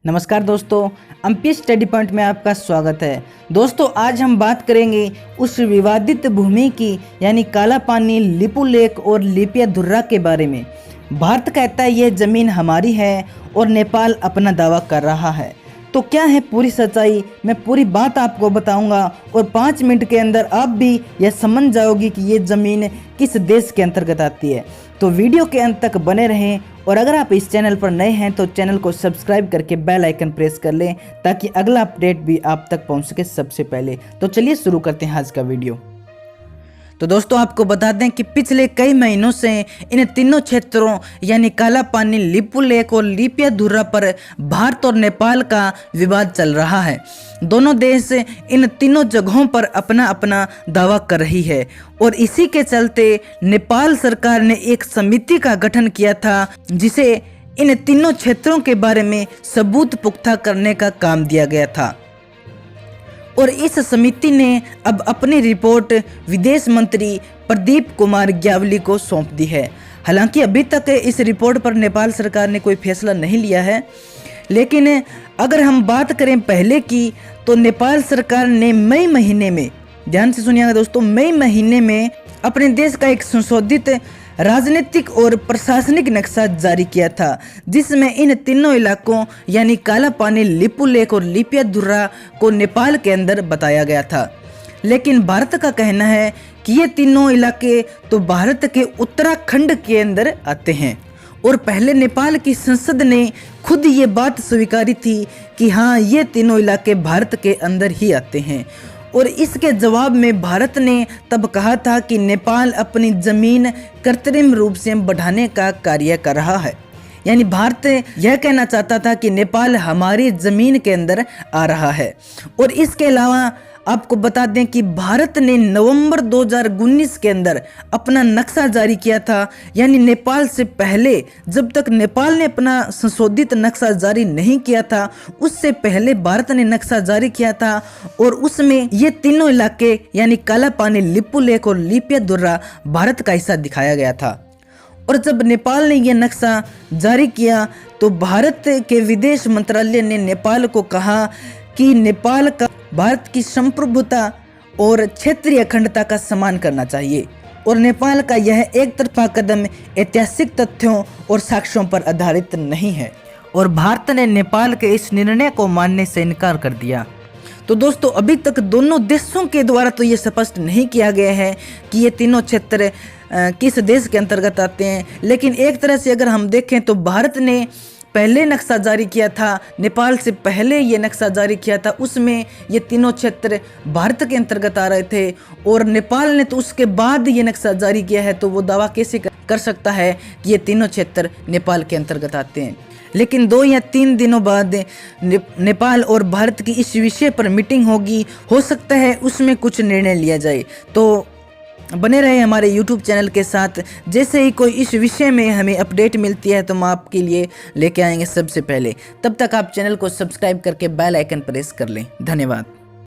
नमस्कार दोस्तों, MP study point में आपका स्वागत है। दोस्तों आज हम बात करेंगे उस विवादित भूमि की यानी काला पानी, लिपू लेक और लिपियाधुर्रा के बारे में। भारत कहता है ये ज़मीन हमारी है और नेपाल अपना दावा कर रहा है। तो क्या है पूरी सच्चाई, मैं पूरी बात आपको बताऊंगा और 5 मिनट के अंदर आप भी यह समझ जाओगे कि ये ज़मीन किस देश के अंतर्गत आती है। तो वीडियो के अंत तक बने रहें और अगर आप इस चैनल पर नए हैं तो चैनल को सब्सक्राइब करके बेल आइकन प्रेस कर लें ताकि अगला अपडेट भी आप तक पहुंच सके सबसे पहले। तो चलिए शुरू करते हैं आज का वीडियो। तो दोस्तों आपको बता दें कि पिछले कई महीनों से इन तीनों क्षेत्रों यानी काला पानी, लिपू लेक और लिपियाधुर्रा पर भारत और नेपाल का विवाद चल रहा है। दोनों देश इन तीनों जगहों पर अपना अपना दावा कर रही है और इसी के चलते नेपाल सरकार ने एक समिति का गठन किया था जिसे इन तीनों क्षेत्रों के बारे में सबूत पुख्ता करने का काम दिया गया था और इस समिति ने अब अपनी रिपोर्ट विदेश मंत्री प्रदीप कुमार ग्यावली को सौंप दी है। हालांकि अभी तक इस रिपोर्ट पर नेपाल सरकार ने कोई फैसला नहीं लिया है, लेकिन अगर हम बात करें पहले की तो नेपाल सरकार ने मई महीने में, ध्यान से सुनिएगा दोस्तों, मई महीने में अपने देश का एक संशोधित राजनीतिक और प्रशासनिक नक्शा जारी किया था जिसमें इन तीनों इलाकों यानी काला पानी, लिपू लेक और लिपियाधुर्रा को नेपाल के अंदर बताया गया था। लेकिन भारत का कहना है कि ये तीनों इलाके तो भारत के उत्तराखंड के अंदर आते हैं और पहले नेपाल की संसद ने खुद ये बात स्वीकारी थी कि हाँ ये तीनों इलाके भारत के अंदर ही आते हैं। और इसके जवाब में भारत ने तब कहा था कि नेपाल अपनी ज़मीन कृत्रिम रूप से बढ़ाने का कार्य कर रहा है, यानी भारत यह कहना चाहता था कि नेपाल हमारी ज़मीन के अंदर आ रहा है। और इसके अलावा आपको बता दें कि भारत ने नवंबर 2019 के अंदर अपना नक्शा जारी किया था, यानी नेपाल से पहले, जब तक नेपाल ने अपना संशोधित नक्शा जारी नहीं किया था उससे पहले भारत ने नक्शा जारी किया था और उसमें ये तीनों इलाके यानी काला पानी, लिपू लेक और लिपियाधुर्रा भारत का हिस्सा दिखाया गया था। और जब नेपाल ने यह नक्शा जारी किया तो भारत के विदेश मंत्रालय ने नेपाल को कहा कि नेपाल का भारत की संप्रभुता और क्षेत्रीय अखंडता का सम्मान करना चाहिए और नेपाल का यह एक तरफा कदम ऐतिहासिक तथ्यों और साक्ष्यों पर आधारित नहीं है और भारत ने नेपाल के इस निर्णय को मानने से इनकार कर दिया। तो दोस्तों अभी तक दोनों देशों के द्वारा तो ये स्पष्ट नहीं किया गया है कि ये तीनों क्षेत्र किस देश के अंतर्गत आते हैं, लेकिन एक तरह से अगर हम देखें तो भारत ने पहले नक्शा जारी किया था, नेपाल से पहले ये नक्शा जारी किया था, उसमें ये तीनों क्षेत्र भारत के अंतर्गत आ रहे थे और नेपाल ने तो उसके बाद ये नक्शा जारी किया है। तो वो दावा कैसे कर सकता है कि ये तीनों क्षेत्र नेपाल के अंतर्गत आते हैं। लेकिन 2 या 3 दिनों बाद नेपाल और भारत की इस विषय पर मीटिंग होगी, हो सकता है उसमें कुछ निर्णय लिया जाए। तो बने रहे हमारे YouTube चैनल के साथ, जैसे ही कोई इस विषय में हमें अपडेट मिलती है तो हम आपके लिए लेके आएंगे सबसे पहले। तब तक आप चैनल को सब्सक्राइब करके बेल आइकन प्रेस कर लें। धन्यवाद।